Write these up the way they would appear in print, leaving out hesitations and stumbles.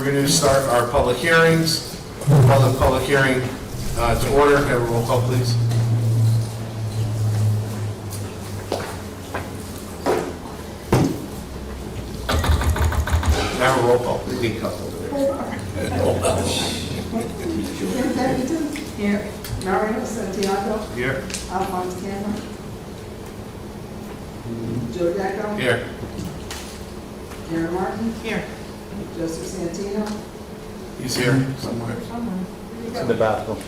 we're going to start our public hearings. Public hearing to order. Have a roll call, please. Have a roll call, please. Big couple. Kim Pemberton. Here. Mario Santiago. Here. Alphonse Cameron. Joe Dacko. Here. Karen Martin. Here. Joseph Santino. He's here somewhere. It's in the bathroom.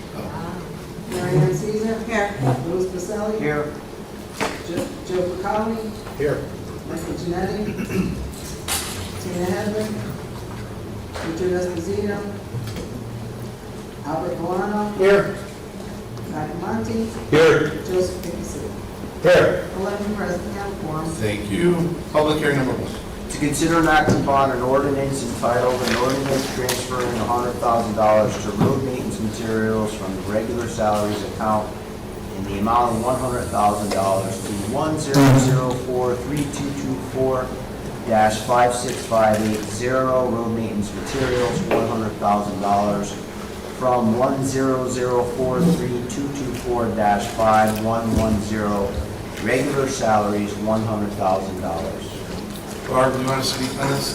Marianne Caesar. Here. Louis Baselli. Here. Joe Picoli. Here. Michael Genetti. Tina Hedlund. Richard Esposito. Albert Milano. Here. Matt Monti. Here. Joseph Dickinson. Here. 11 present, count quorum. Thank you. Public hearing number one. To consider and act upon an ordinance entitled an ordinance transferring $100,000 to road maintenance materials from the regular salaries account in the amount of $100,000 to 100432224-56580 road maintenance materials, $100,000 from 100432224-5110 regular salaries, $100,000. Barb, do you want to speak on this?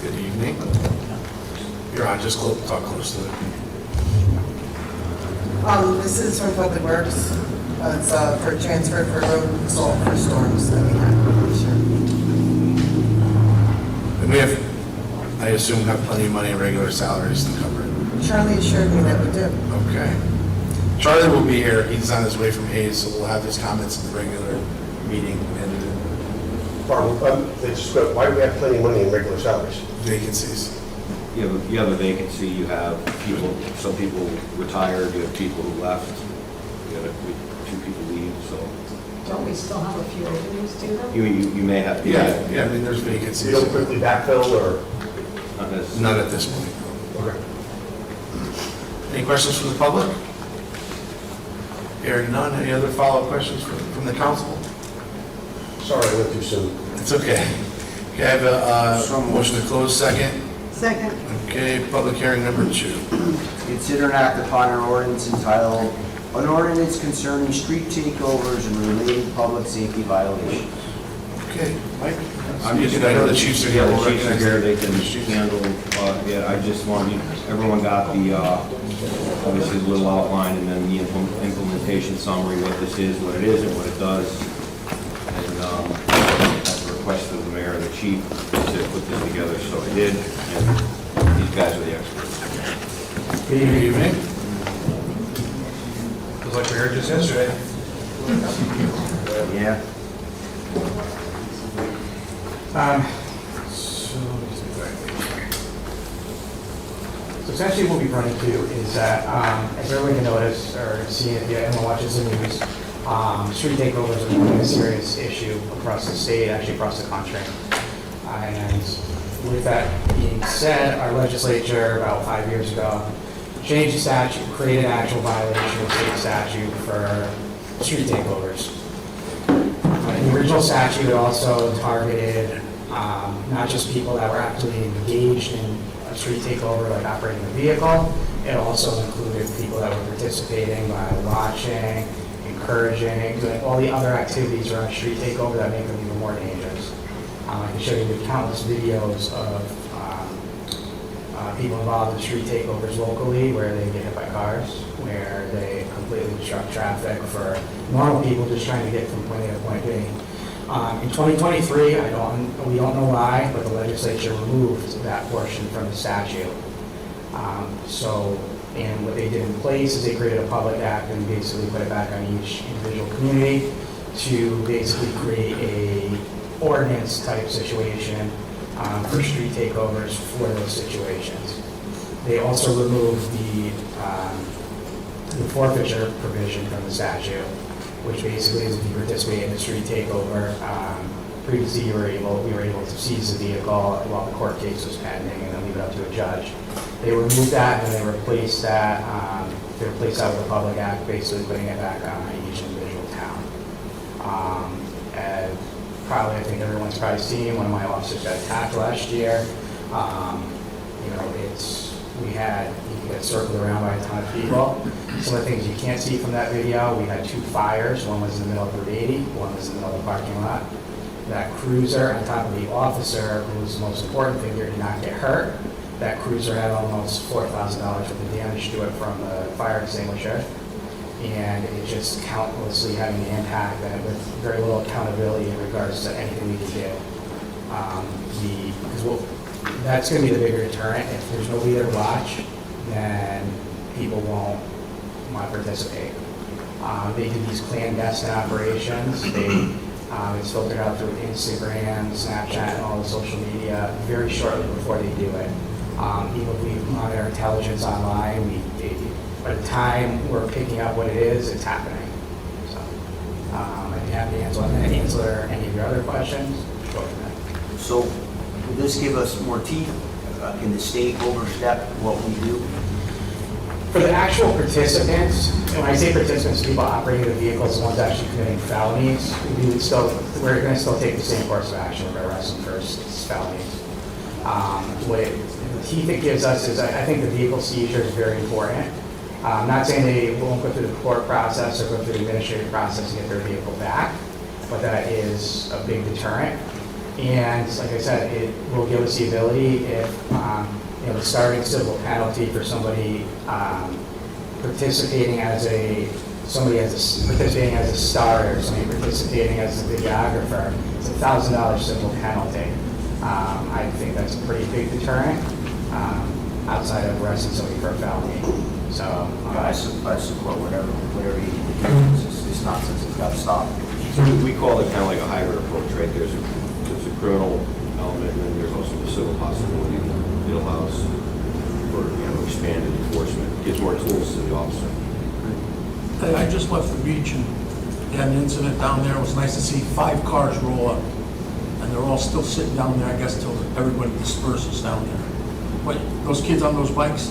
Good evening. You're on, just talk close to it. This is from Public Works. It's for transfer for road salt for storms that we had this year. And we have, I assume, have plenty of money in regular salaries to cover it. Charlie assured me that we do. Okay. Charlie will be here. He's on his way from Hayes, so we'll have his comments in the regular meeting and Barb, why do we have plenty of money in regular salaries? vacancies. You have a vacancy, you have people, some people retired, you have people who left, you have two people leave, so Don't we still have a few openings too, though? you may have. Yeah, I mean, there's vacancies. You don't quickly backfill or? Not necessarily. Not at this point. Okay. Any questions from the public? Hearing none. Any other follow-up questions from the council? Sorry, I went too soon. It's okay. Okay, I have a motion to close second. Second. Okay, public hearing number 2. Consider and act upon an ordinance entitled, an ordinance concerning street takeovers and related public safety violations. Okay, Mike? I'm just, I know the chiefs are here. Yeah, We'll the chiefs are recognize here, them. they can handle, yeah, I just wanted, everyone got the, obviously the little outline and then the implementation summary, what this is, what it isn't, what it does. And, at the request of the mayor and the chief, to put this together, so I did, and these guys are the experts. Good evening. Feels like we heard just yesterday. Yeah. So essentially what we've run into is that, as everyone can notice or see if anyone watches the news, street takeovers are becoming a serious issue across the state, actually across the country. And with that being said, our legislature about 5 years ago changed the statute, created an actual violation of state statute for street takeovers. In the original statute, it also targeted not just people that were actually engaged in a street takeover, like operating a vehicle. It also included people that were participating by watching, encouraging, doing all the other activities around a street takeover that make them even more dangerous. I can show you the countless videos of people involved in street takeovers locally where they get hit by cars, where they completely obstruct traffic for normal people just trying to get from point A to point B. In 2023, we don't know why, but the legislature removed that portion from the statute. And what they did in place is they created a public act and basically put it back on each individual community to basically create a ordinance type situation for street takeovers for those situations. They also removed the forfeiture provision from the statute, which basically is if you participate in a street takeover, previously we were able to seize the vehicle while the court case was pending and then leave it up to a judge. They removed that and they replaced that, with the Public Act, basically putting it back on each individual town. And probably, I think everyone's probably seen, one of my officers got attacked last year. You get circled around by a ton of people. Some of the things you can't see from that video, we had 2 fires. One was in the middle of Route 80, one was in the middle of the parking lot. That cruiser on top of the officer, who was the most important figure, did not get hurt. That cruiser had almost $4,000 worth of damage to it from the fire extinguisher. And it just countlessly having the impact that with very little accountability in regards to anything we can do. That's going to be the bigger deterrent. If there's nobody there to watch, then people won't want to participate. They do these clandestine operations. It's filtered out through Instagram, Snapchat, and all the social media very shortly before they do it. Even if we monitor intelligence online, by the time we're picking up what it is, it's happening. So, I'd be happy to answer any of your other questions. Go from there. So would this give us more teeth? Can the state overstep what we do? For the actual participants, and when I say participants, people operating the vehicles, the ones actually committing felonies, we're going to still take the same course of action of arresting for felonies. The teeth it gives us is, I think the vehicle seizure is very important. I'm not saying they won't go through the court process or go through the administrative process to get their vehicle back, but that is a big deterrent. And like I said, it will give us the ability if, the starting civil penalty for somebody participating as a starter, somebody participating as a videographer, it's a $1,000 civil penalty. I think that's a pretty big deterrent outside of arresting somebody for a felony. So I support whatever he did. It's nonsense. It's got to stop. So we call it kind of like a hybrid approach, right? There's a criminal element, and then there's also the civil possibility in the wheelhouse for expanded enforcement. Gives more tools to the officer. I just left the beach and they had an incident down there. It was nice to see 5 cars roll up. And they're all still sitting down there, I guess, till everybody disperses down there. But those kids on those bikes,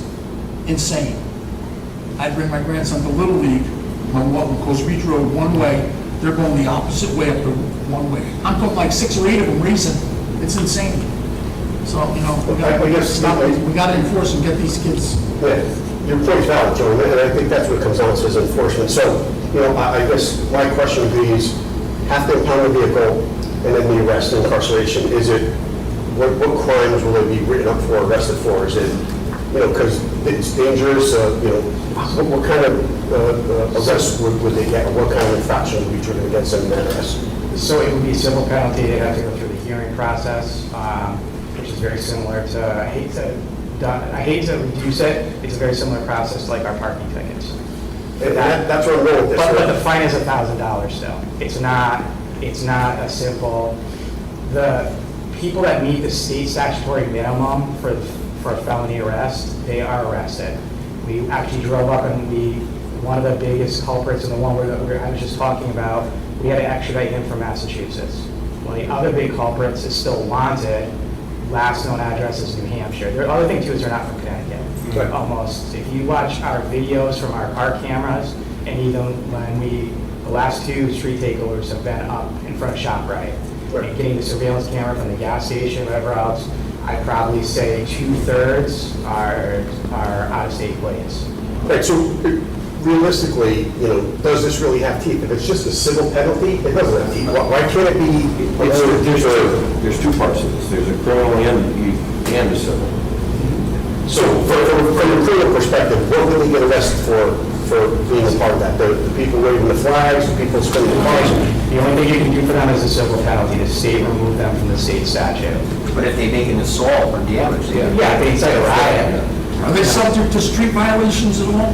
insane. I'd bring my grandson to Little League on what Coast Beach Road one way. They're going the opposite way up the one way. I'm talking like 6 or 8 of them racing. It's insane. So, we gotta stop it. We gotta enforce and get these kids. Yeah, your point's valid, Joe, and I think that's what it comes down to is enforcement. So, I guess my question would be is, have to impound the vehicle and then the arrest and incarceration, is it, what crimes will they be written up for, arrested for? Is it, because it's dangerous, what kind of arrest would they get? What kind of infraction would be triggered against them in that arrest? So it would be a civil penalty. They'd have to go through the hearing process, which is very similar to, I hate to reduce it, it's a very similar process like our parking tickets. And that's what I'm going with this. But the fine is $1,000 still. It's not a simple, the people that meet the state statutory minimum for a felony arrest, they are arrested. We actually drove up and one of the biggest culprits and the one I was just talking about, we had to extradite him from Massachusetts. One of the other big culprits is still wanted. Last known address is New Hampshire. The other thing too is they're not from Connecticut. But almost, if you watch our videos from our park cameras, and even when the last 2 street takeovers have been up in front of ShopRite, and getting the surveillance camera from the gas station, whatever else, I'd probably say 2/3 are out-of-state plates. Right, so realistically, does this really have teeth? If it's just a civil penalty, it doesn't have teeth. Why can't it be? There's 2 parts of this. There's a criminal and a civil. So from a criminal perspective, what would they get arrested for being a part of that? The people waving the flags, the people spinning the cars? The only thing you can do for them is a civil penalty. The state remove them from the state statute. But if they make an assault or damage, Yeah, they say a riot. Are they subject to street violations at all?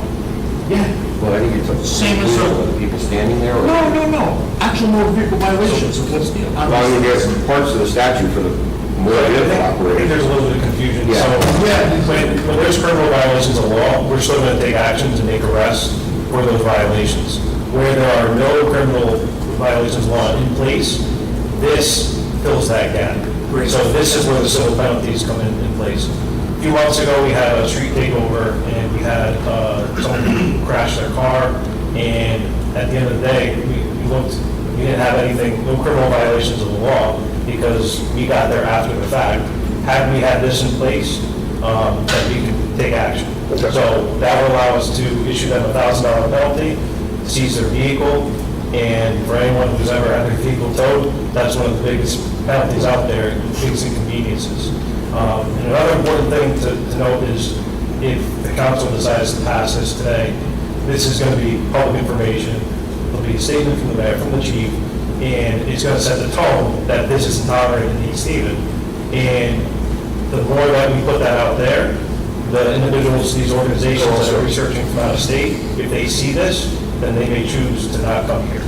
Yeah. Well, I think it's Same as the people standing there. No. Actual motor vehicle violations. There's parts of the statute for the motor vehicle I think operators. there's a little bit of confusion. Yeah. So when there's criminal violations of law, we're still going to take action to make arrests for those violations. Where there are no criminal violations of law in place, this fills that gap. Great. So this is where the civil penalties come in place. A few months ago, we had a street takeover, and we had someone who crashed their car, and at the end of the day, we looked, we didn't have anything, no criminal violations of the law, because we got there after the fact. Had we had this in place, that we could take action. Okay. So that would allow us to issue them a $1,000 penalty, seize their vehicle, and for anyone who's ever had their vehicle towed, that's one of the biggest penalties out there, biggest inconveniences. And another important thing to note is if the council decides to pass this today, this is going to be public information. There'll be a statement from the mayor, from the chief, and it's going to set the tone that this is intolerant in East Haven. And the more that we put that out there, the individuals, these organizations that are researching from out of state, if they see this, then they may choose to not come here.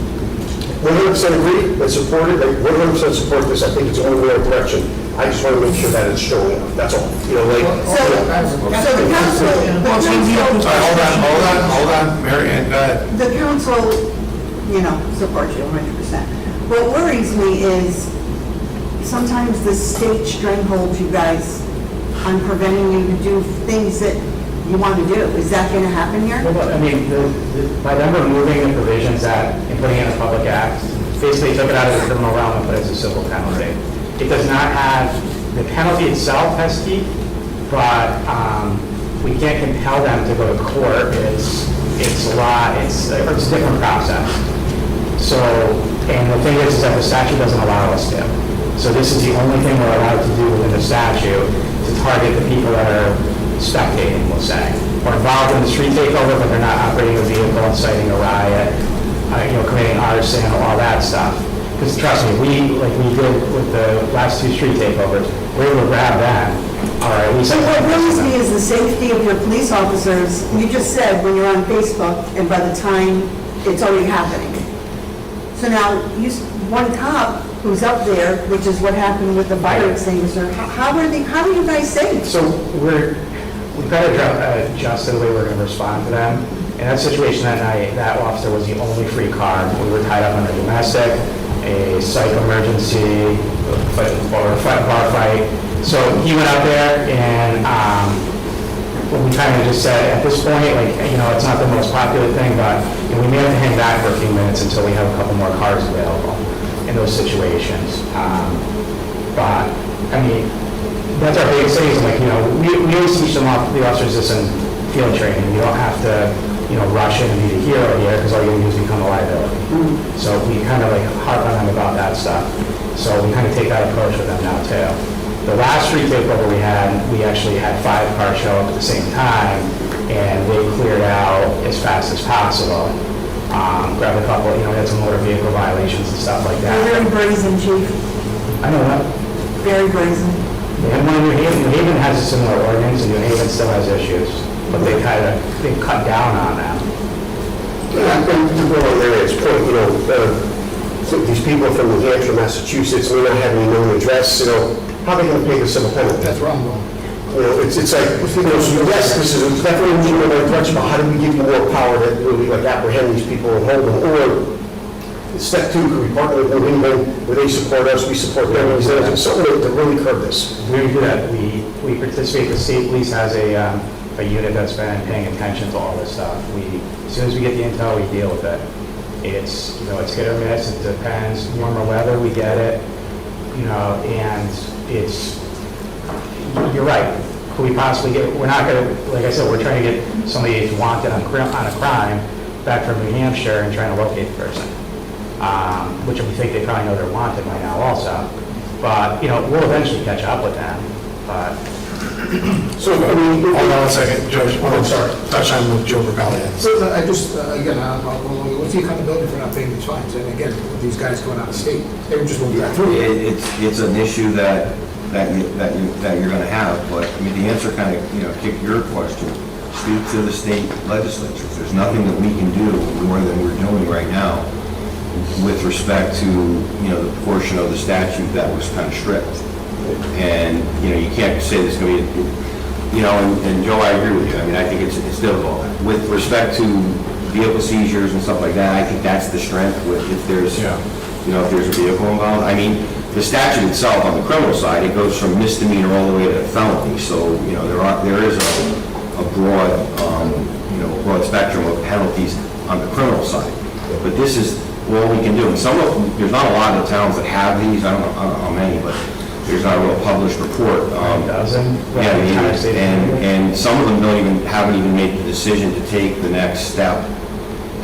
100% agree and support it, 100% support this, I think it's going in the right direction. I just want to make sure that it's showing up, that's all. You know, like, So the council, Hold on, Mary Ann, go ahead. the council, you know, supports you 100%. What worries me is sometimes the state strangleholds you guys on preventing you to do things that you want to do. Is that going to happen here? Well, I mean, by them removing the provisions that, and putting in a public act, basically took it out of the criminal realm and put it as a civil penalty. It does not have, the penalty itself has teeth, but we can't compel them to go to court. It's a lot, it's a different process. So, and the thing is that the statute doesn't allow us to. So this is the only thing we're allowed to do within the statute to target the people that are spectating, we'll say, or involved in the street takeover, but they're not operating a vehicle, inciting a riot, committing arson, all that stuff. Because trust me, we did with the last 2 street takeovers, we were able to grab them, or at least. So what worries me is the safety of your police officers. You just said when you're on Facebook, and by the time it's already happening. So now, one cop who's up there, which is what happened with the fire extinguisher, how are you guys safe? So we've got to adjust the way we're going to respond to them. In that situation that night, that officer was the only free car. We were tied up on a domestic, a psych emergency, or a bar fight. So he went out there and we kind of just said, at this point, it's not the most popular thing, but we may have to hang back for a few minutes until we have a couple more cars available in those situations. But, I mean, that's our biggest thing, is we always teach the officers this in field training. You don't have to, rush in and be the hero here, because all you're going to do is become a liability. So we kind of harp on them about that stuff. So we kind of take that approach with them now too. The last street takeover we actually had 5 cars show up at the same time, and they cleared out as fast as possible. Grabbed a couple, we had some motor vehicle violations and stuff like that. You're very brazen, chief. I know that. Very brazen. They have one in New Haven. New Haven has a similar ordinance, and New Haven still has issues, but they cut down on them. I think to go on Larry's point, these people from New Hampshire, Massachusetts may not have any known address, how are they going to pay the civil penalty? That's where I'm going. It's like, so yes, this is definitely moving in the right direction, but how do we give you more power to really apprehend these people and hold them? Or step 2, could we partner with New England, where they support us, we support them, it's something to really curb this. We do that. We participate. The state police has a unit that's been paying attention to all this stuff. As soon as we get the intel, we deal with it. It's hit or miss. It depends. Warmer weather, we get it. And you're right. Could we possibly we're not going to, like I said, we're trying to get somebody who's wanted on a crime back from New Hampshire and trying to locate the person. Which we think they probably know they're wanted by now also. But, we'll eventually catch up with them. But So, I mean, Hold on a second, Judge, I'm sorry, touch on what Joe Ravelli had. So I just, again, what's the accountability for not paying these fines? And again, with these guys going out of state, they were just going to drive through. It's an issue that you're gonna have, but, I mean, the answer kind of, kick your question, speak to the state legislatures. There's nothing that we can do more than we're doing right now with respect to, the portion of the statute that was kind of stripped. And, you can't say there's going to be, and Joe, I agree with you. I mean, I think it's difficult. With respect to vehicle seizures and stuff like that, I think that's the strength with, if there's, if there's a vehicle involved. I mean, the statute itself on the criminal side, it goes from misdemeanor all the way to felony. So, you know, there is a broad, broad spectrum of penalties on the criminal side. But this is all we can do. And there's not a lot of towns that have these, I don't know how many, but there's not a real published report. Dozen. Yeah, and some of them haven't even made the decision to take the next step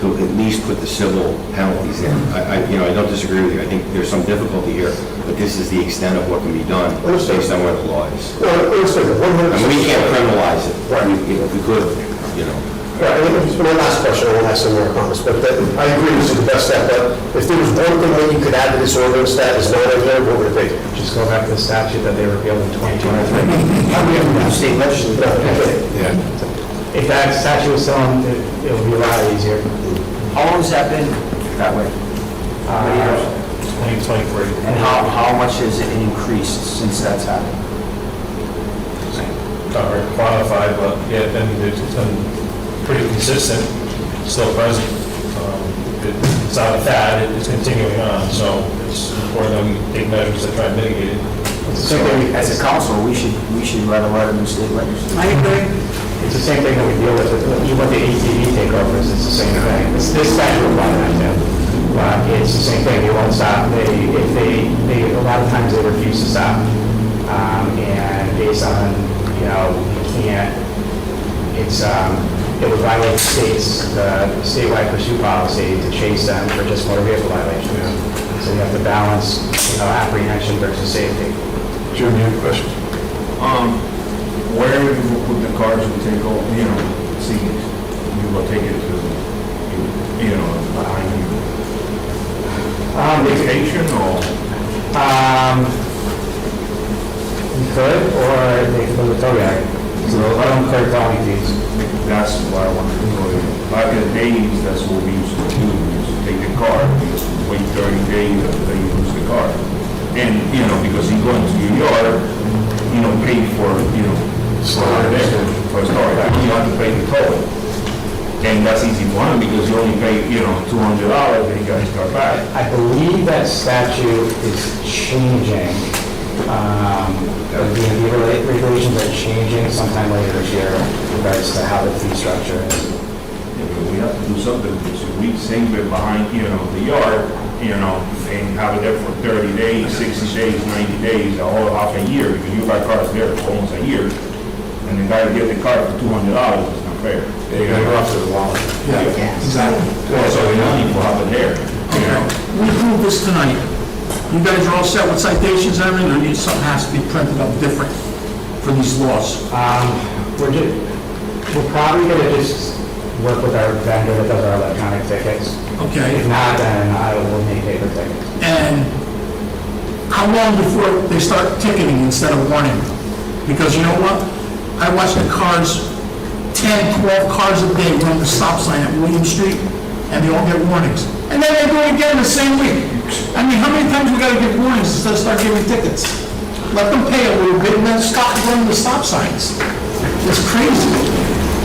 to at least put the civil penalties in. I don't disagree with you. I think there's some difficulty here, but this is the extent of what can be done based on what the law is. No, understood, 100%. I mean, we can't criminalize it. Right. If we could, you know. Yeah, and my last question, I won't ask some more, I promise, but I agree this is the best step, but if there was one thing that you could add to this ordinance that is not in there, what would it be? Just go back to the statute that they repealed in 2023. State legislature. Yeah. If that statute was still on, it would be a lot easier. How long has that been that way? 2023. And how much has it increased since that's happened? Not very quantified, but yeah, I mean, it's been pretty consistent, still present. It's not a fad, it's continuing on, so it's important that we take measures to try and mitigate it. So as a council, we should write a letter to the state legislature. I agree. It's the same thing that we deal with even with the ATV takeovers, it's the same thing. This statute will apply to that too. It's the same thing, they won't stop, a lot of times they refuse to stop. And based on, we can't, it would violate the statewide pursuit policy to chase them for just motor vehicle violations. So you have to balance, apprehension versus safety. Jim, you have a question? Where you will put the cars to take over, see, you will take it to, behind you. Vacation or? You could, or they could go to tow yard. So I don't incur towing fees. That's what I wanted to know. Back in the days, that's what we used to do. We used to take the car, we used to wait 30 days until you lose the car. And, because you go into your yard, pay for, storage there, for storage. You have to pay the toll. And that's easy for them because you only pay, $200 and you guys start back. I believe that statute is changing. The DMV regulations are changing sometime later this year in regards to how the fee structure is. We have to do something, because if we save it behind, the yard, and have it there for 30 days, 60 days, 90 days, a whole half a year, because you got cars there for almost a year, and the guy get the car for $200, it's not fair. You gotta go after the wallet. Yeah, exactly. So we don't need to have it there, We approve this tonight. You guys are all set with citations and everything, or need something has to be printed up different for these laws? We're probably gonna just work with our vendor that does our electronic tickets. Okay. If not, then I will make paper tickets. And how long before they start ticketing instead of warning? Because you know what? I watch the cars, 10, 12 cars a day run the stop sign at William Street, and they all get warnings. And then they do it again the same week. I mean, how many times we gotta give warnings instead of start giving tickets? Let them pay a little bit and then stop running the stop signs. It's crazy.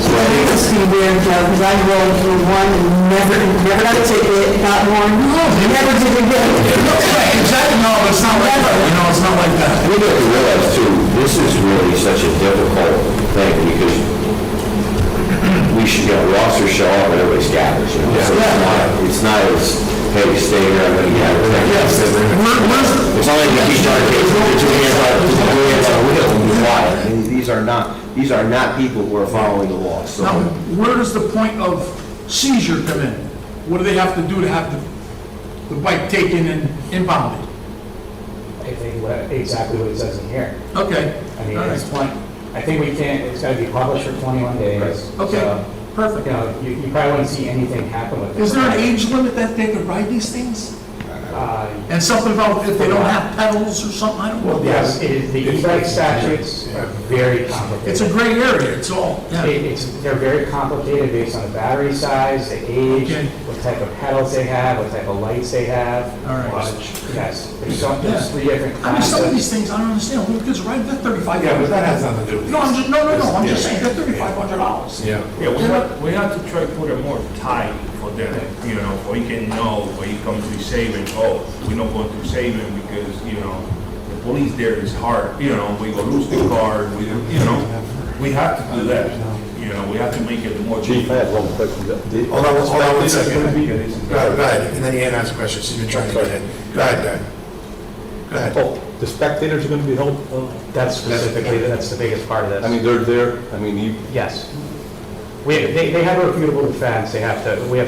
So I think it's going to be weird, Joe, because I rolled through one and never got a ticket, got warned, never did again. Right, exactly, no, it's not like that, it's not like that. We have to realize too, this is really such a difficult thing because the officers show up and everybody scatters, So it's not as, hey, stay here, I'm gonna get out of there. It's not like you keep trying to get two hands on the wheel and be quiet. I mean, these are not people who are following the law, so. Now, where does the point of seizure come in? What do they have to do to have the bike taken and impounded? I think exactly what it says in here. Okay. I mean, All right. I think it's gotta be published for 21 days. Okay, So, perfect. you probably wouldn't see anything happen with it. Is there an age limit that they could ride these things? And something about if they don't have pedals or something, I don't know. Yes, the e-bike statutes are very complicated. It's a gray area, it's all, yeah. They're very complicated based on the battery size, the age, Okay. what type of pedals they have, what type of lights they have. All right. Yes, there's 3 different I mean, some of these classes. things, I don't understand, little kids ride that $3,500. Yeah, but that has nothing to do with No, I'm just, no, I'm just Yeah. saying, they're $3,500. Yeah. Yeah, we have to try to put it more tight for that, you know, so he can know when he comes to saving, oh, we're not going to save him because, you know, the police there is hard, you know, we go lose the car, we, you know, we have to do that. You know, we have to make it more. Chief, I have one quick. Hold on 1 second. Go ahead, and then Ian has a question, she's been trying to get in. Go ahead. Oh, the spectators are going to be held? That's specifically, that's the biggest part of this. I mean, they're there, I mean, you, Yes. They have a refutable defense, we have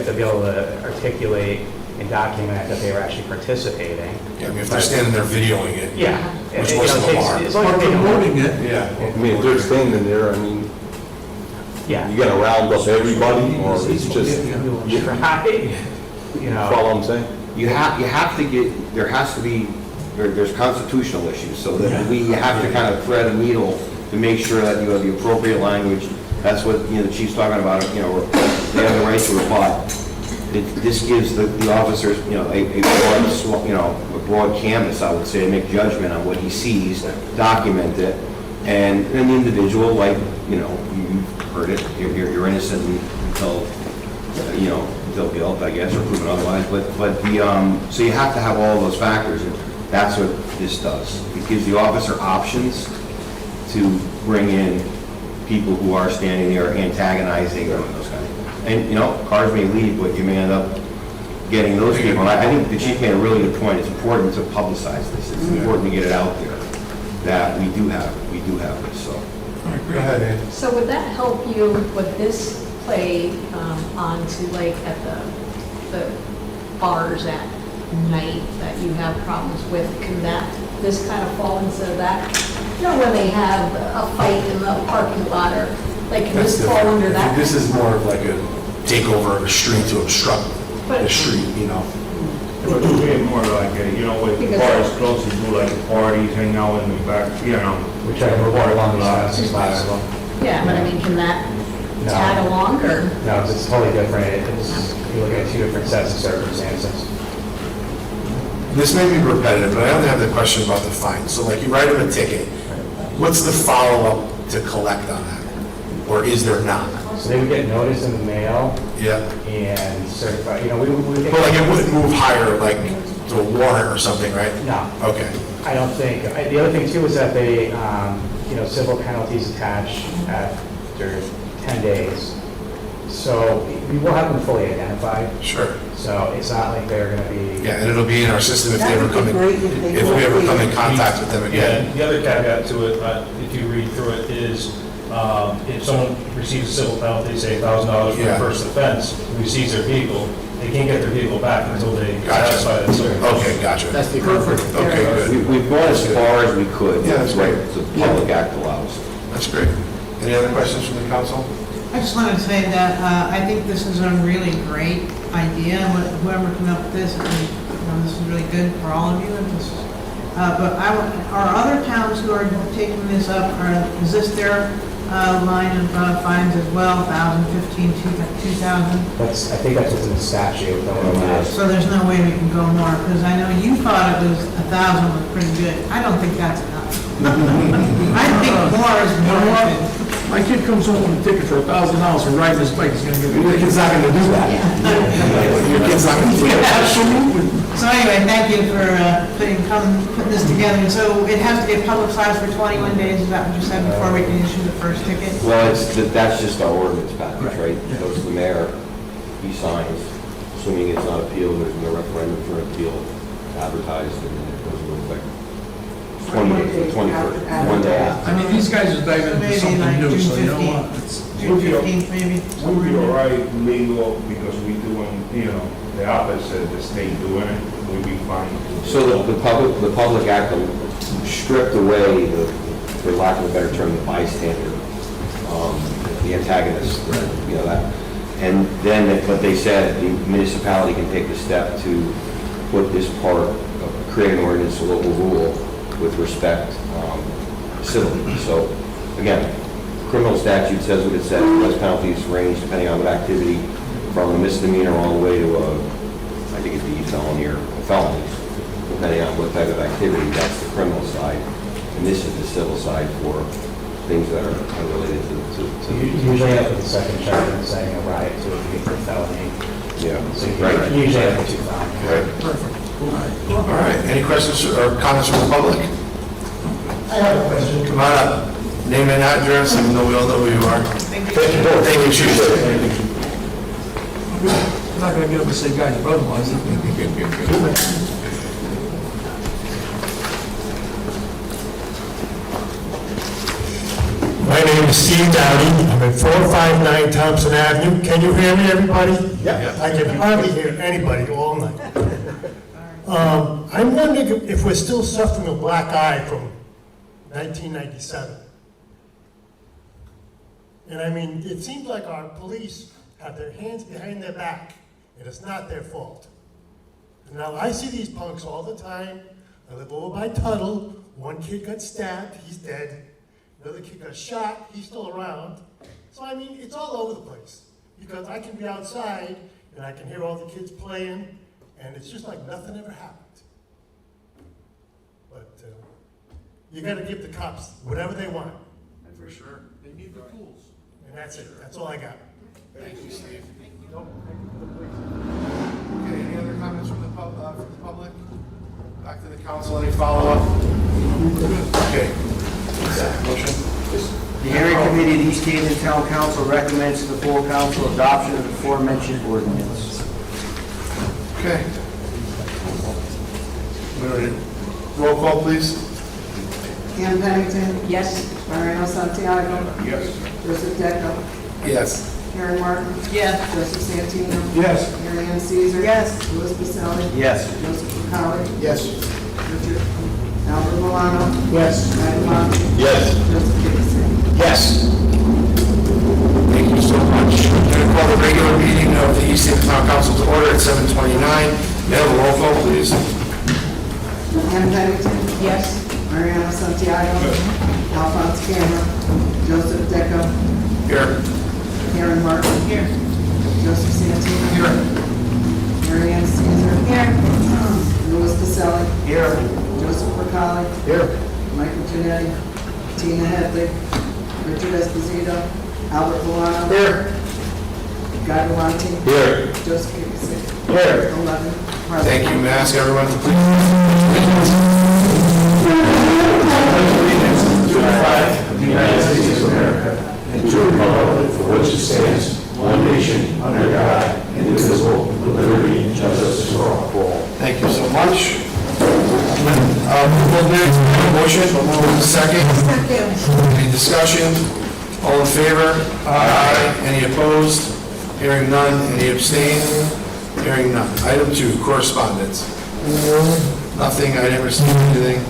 to be able to articulate and document that they were actually participating. Yeah, I mean, if they're standing there videoing it. Yeah. Which You most know, of them it takes- are. As long as they know. Promoting it. Yeah. I mean, if they're standing there, I mean, Yeah. you gotta round up everybody, or it's just, Try, you know. follow what I'm saying? You have to get, there has to be, there's constitutional issues, so that we have to kind of thread a needle to make sure that you have the appropriate language. That's what, you know, the chief's talking about, you know, they have the right to reply. This gives the officers, you know, a broad canvas, I would say, to make judgment on what he sees, document it, and the individual, like, you know, you've heard it, you're innocent until, you know, until guilt, I guess, or proven otherwise, but so you have to have all those factors, and that's what this does. It gives the officer options to bring in people who are standing there antagonizing or those kind of things. And, you know, cars may leave, but you may end up getting those people. And I think the chief made a really good point. It's important to publicize this. It's important to get it out there that we do have this, so. Go ahead, Ian. So would that help you with this play onto like at the bars at night that you have problems with? Can this kind of fall into that? You know, when they have a fight in the parking lot, or like, can That's this fall different. under that? This is more of like a takeover of a street to obstruct the street, you know? But it's way more like, you know, with the Because- bar is close, you do like parties, hang out in the back, you know. We try to move more along these lines as possible. Yeah, but I mean, can that No. tag along, or? No, it's totally different. It's, you look at two different sets of circumstances. This may be repetitive, but I only have the question about the fine. So like, you write them a ticket, what's the follow-up to collect on that? Or is there not? So they would get notice in the mail Yeah. and certified, you know, we get. But like, it wouldn't move higher, like, to a warrant or something, right? No, Okay. I don't think. The other thing too is that they, you know, civil penalties attach after 10 days. So we will have them fully identified. Sure. So it's not like they're going to be. Yeah, and it'll be in our system if they ever come in, if we ever come in contact with them Yeah, again. and the other caveat to it, if you read through it, is if someone receives a civil penalty, say $1,000 for the Yeah. first offense, who sees their vehicle, they can't get their vehicle back until they Gotcha. satisfy that circumstance. Okay, gotcha. That's the perfect. Okay, good. We've gone as far as we could. Yeah, that's great. The public act allows. That's great. Any other questions from the council? I just wanted to say that I think this is a really great idea. Whoever came up with this, this is really good for all of you. And this, but are other towns who are taking this up, is this their line of fines as well, 1,000, 15, 2,000? I think that's what's in the statute. So there's no way we can go more, because I know you thought it was 1,000 was pretty good. I don't think that's enough. I think more is more. My kid comes home with a ticket for $1,000 for riding his bike, he's gonna get Your kid's not gonna do that. Your kid's not gonna do that. Absolutely. So anyway, thank you for putting this together. So it has to get publicized for 21 days, is that what you said, before we can issue the first ticket? Well, that's just our ordinance package, right? It goes to the mayor, he signs, assuming it's not appealed, there's no referendum for appeal, advertised, and then it goes into effect. 21st, one day after. I mean, these guys are diving into Maybe something like new, June so you know 15th. what? It's- June 15th, maybe. We'll be all right legal because we doing, you know, the opposite, the state doing it, we'll be fine. So the public act stripped away, for lack of a better term, the bystander, the antagonist, you know, that. And then, but they said the municipality can take the step to put this part, create an ordinance, a local rule with respect civilly. So, again, criminal statute says what it says, less penalties range depending on what activity, from a misdemeanor all the way to a, I think it'd be felony or felonies, depending on what type of activity. That's the criminal side, and this is the civil side for things that are unrelated to. So you usually end up with the second charge and saying a riot to a vehicle felony. Yeah, Usually I have 2,000. Perfect. All right, any questions or comments from the public? I have a question. Come on up. Name and address, even though we all know who you are. Thank you both. Thank you, Chief. I'm not gonna get up and say guy's brother was. My name is Steve Dowdy. I'm at 459 Thompson Avenue. Can you hear me, everybody? Yeah. I can hardly hear anybody all night. I'm wondering if we're still suffering a black eye from 1997. And I mean, it seems like our police have their hands behind their back, and it's not their fault. And now, I see these punks all the time. I live over by Tuttle. One kid got stabbed, he's dead. Another kid got shot, he's still around. So I mean, it's all over the place. Because I can be outside, and I can hear all the kids playing, and it's just like nothing ever happened. But you gotta give the cops whatever they want. For sure. They need the tools. And that's it, that's all I got. Thank you, Steve. Okay, any other comments from the public? Back to the council, any follow-up? Okay. Motion? The hearing committee of the East Haven Town Council recommends to the full council adoption of the aforementioned ordinance. Okay. Roll call, please. Ann Pennington. Yes. Mariano Santiago. Yes. Joseph Deco. Yes. Karen Martin. Yes. Joseph Santino. Yes. Mary Ann Caesar. Yes. Louis Baselli. Yes. Joseph Bucali. Yes. Richard Albert Milano. Yes. Guy Lonte. Yes. Joseph Dickinson. Yes. Thank you so much. I'm going to call the regular meeting of the East Hampton Town Council to order at 7:29. May I have a roll call, please? Ann Pennington. Yes. Mariano Santiago. Alphonse Cameron. Joseph Deco. Here. Karen Martin. Here. Joseph Santino. Here. Mary Ann Caesar. Here. Louis Baselli. Here. Joseph Bucali. Here. Michael Janetti. Tina Hedley. Richard Esposito. Albert Milano. Here. Guy Lonte. Here. Joseph Dickinson. Here. 11. Thank you. May I ask everyone to please? To the flag of the United States of America and to the republic for which it stands, one nation, under God, indivisible, with liberty and justice for all. Thank you so much. Motion, second. Any discussion? All in favor? Aye. Any opposed? Hearing none. Any abstain? Hearing none. Item 2, correspondence. Nothing. I never seen anything.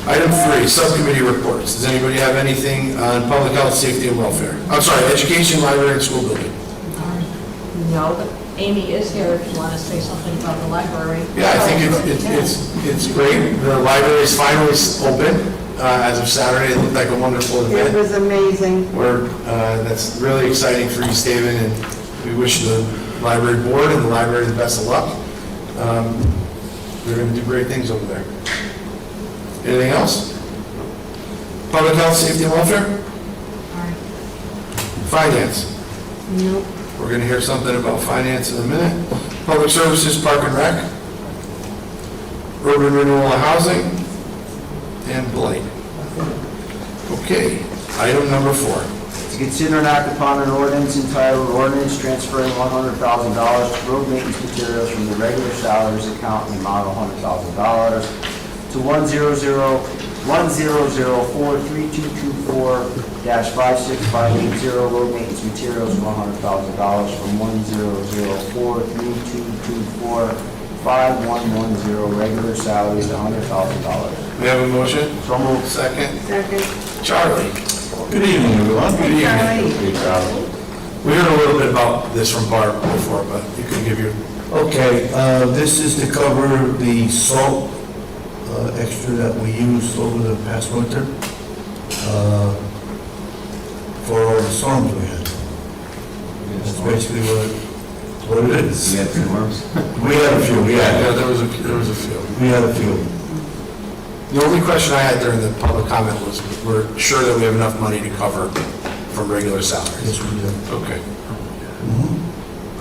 Item 3, subcommittee reports. Does anybody have anything on public health, safety, and welfare? I'm sorry, education, library, and school building. No, but Amy is here if you want to say something about the library. Yeah, I think it's great. The library is finally open as of Saturday. It looked like a wonderful It event. was amazing. That's really exciting for East Haven, and we wish the library board and the library the best of luck. They're going to do great things over there. Anything else? Public health, safety, and welfare? Finance. Nope. We're going to hear something about finance in a minute. Public services, park and rec. Urban renewal and housing. And blight. Okay, item number 4. To consider and act upon an ordinance entitled ordinance transferring $100,000 to road maintenance materials from the regular salaries account in the amount of $100,000 to 1004324-56580 road maintenance materials for $100,000 from 1004324-5110 regular salaries to $100,000. We have a motion? So moved. Second? Second. Charlie? Good evening, everyone. Good evening. Charlie. We heard a little bit about this from Barb before, but you can give your... Okay, this is to cover the salt extra that we used over the past winter for all the storms we had. That's basically what it is. You had some worms? We had a few, Yeah, there was a few. We had a few. The only question I had during the public comment was, we're sure that we have enough money to cover from regular salaries? Yes, we did. Okay.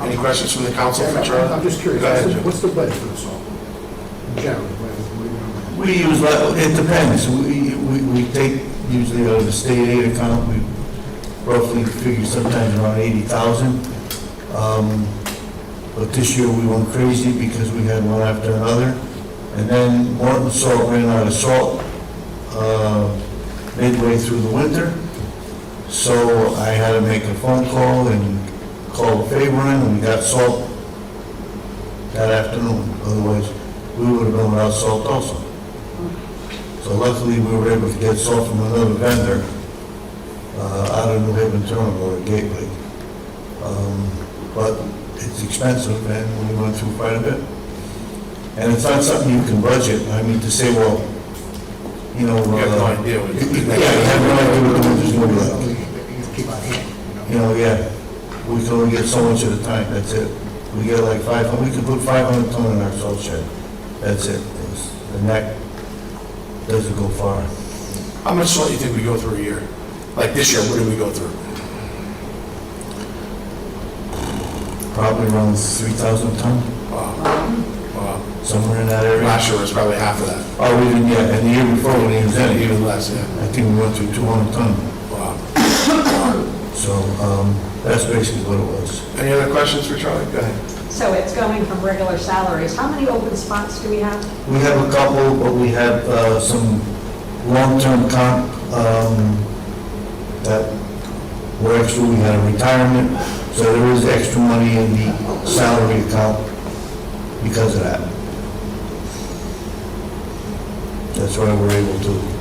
Any questions from the council for Charlie? I'm just curious, Go ahead, Joe. what's the budget for the salt? Generally, what do you know? We use, it depends. We take usually out of the state aid account, we roughly figure sometimes around 80,000. But this year we went crazy because we had one after another. And then Morton Salt ran out of salt midway through the winter. So I had to make a phone call and call the favor in, and we got salt that afternoon. Otherwise, we would have been without salt also. So luckily, we were able to get salt from another vendor out of New Haven Terminal or Gateway. But it's expensive, and we went through quite a bit. And it's not something you can budget. I mean, to say, well, you know... You have no idea what Yeah, you have no idea what the winter's going to be like. You keep on hand, You know, yeah, we can only get so much at a time, that's it. We get like 500, we can put 500 ton in our salt shed, that's it. The neck doesn't go far. How much salt do you think we go through a year? Like this year, what did we go through? Probably around 3,000 ton, Wow. somewhere in that area. Last year was probably half of that, Oh, even, yeah, and the year before, when he was in it, even less, yeah. I think we went through 200 ton. Wow. So, that's basically what it was. Any other questions for Charlie? Go ahead. So it's going from regular salaries. How many open spots do we have? We have a couple, but we have some long-term comp that were extra. We had a retirement, so there is extra money in the salary account because of that. That's why we're able to.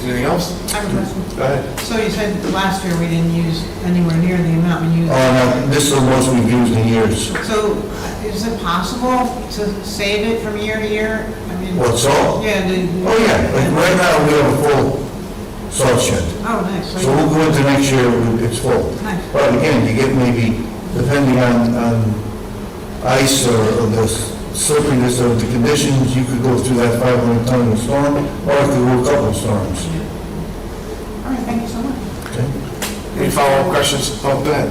Anything else? I have a question. Go ahead. So you said last year we didn't use anywhere near the amount we used. Oh, no, this is the most we've used in years. So is it possible to save it from year to year? I mean. What, salt? Yeah. Oh, yeah, like right now, we have a full salt shed. Oh, nice. So we'll go into next year, it's full. Nice. But again, you get maybe, depending on ice or the slipperiness of the conditions, you could go through that 500 ton in a storm, or it could go a couple of storms. All right, thank you so much. Okay? Any follow-up questions? Oh, go ahead.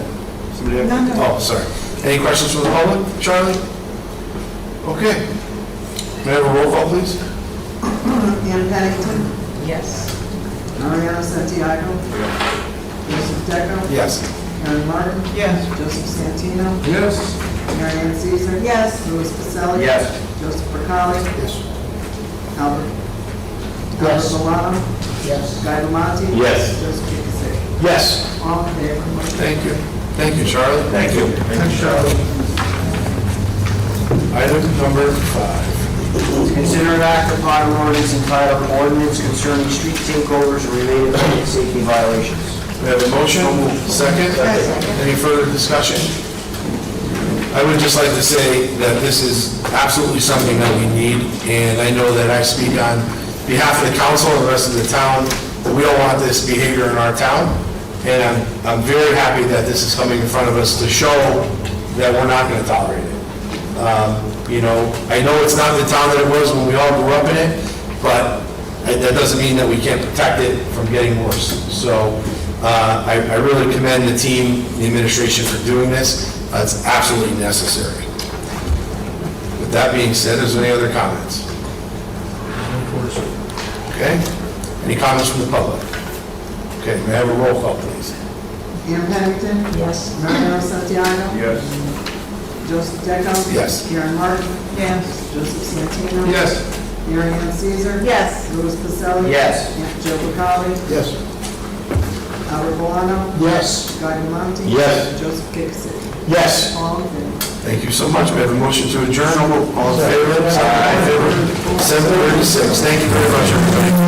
Somebody have? No, no. Oh, sorry. Any questions from the public? Charlie? Okay. May I have a roll call, please? Ann Pennington, Yes. Mariano Santiago, Joseph Deco, Yes. Karen Martin, Yes. Joseph Santino, Yes. Mary Ann Caesar. Yes. Louis Pacelli. Yes. Joseph Percali. Yes. Albert. Yes. Albert Milano. Yes. Guy Dumont. Yes. Joseph Kikisek. Yes. All in favor? Thank you. Thank you, Charlie. Thank you. Thanks, Charlie. Item number 5. Consider an act upon an ordinance entitled ordinance concerning street takeovers and related public safety violations. We have a motion, second. Any further discussion? I would just like to say that this is absolutely something that we need, and I know that I speak on behalf of the council and the rest of the town, that we don't want this behavior in our town, and I'm very happy that this is coming in front of us to show that we're not going to tolerate it. You know, I know it's not the town that it was when we all grew up in it, but that doesn't mean that we can't protect it from getting worse. So I really commend the team, the administration for doing this. It's absolutely necessary. With that being said, is there any other comments? Okay. Any comments from the public? Okay, may I have a roll call, please? Ann Pennington. Yes. Mariano Santiago. Yes. Joseph Deco. Yes. Karen Martin. Yes. Joseph Santino. Yes. Mary Ann Caesar. Yes. Louis Pacelli. Yes. Joe Percali. Yes. Albert Milano. Yes. Guy Dumont. Yes. Joseph Kikisek. Yes. All in favor? Thank you so much. We have a motion to adjourn. All in favor? Aye. 7:36. Thank you very much, everybody.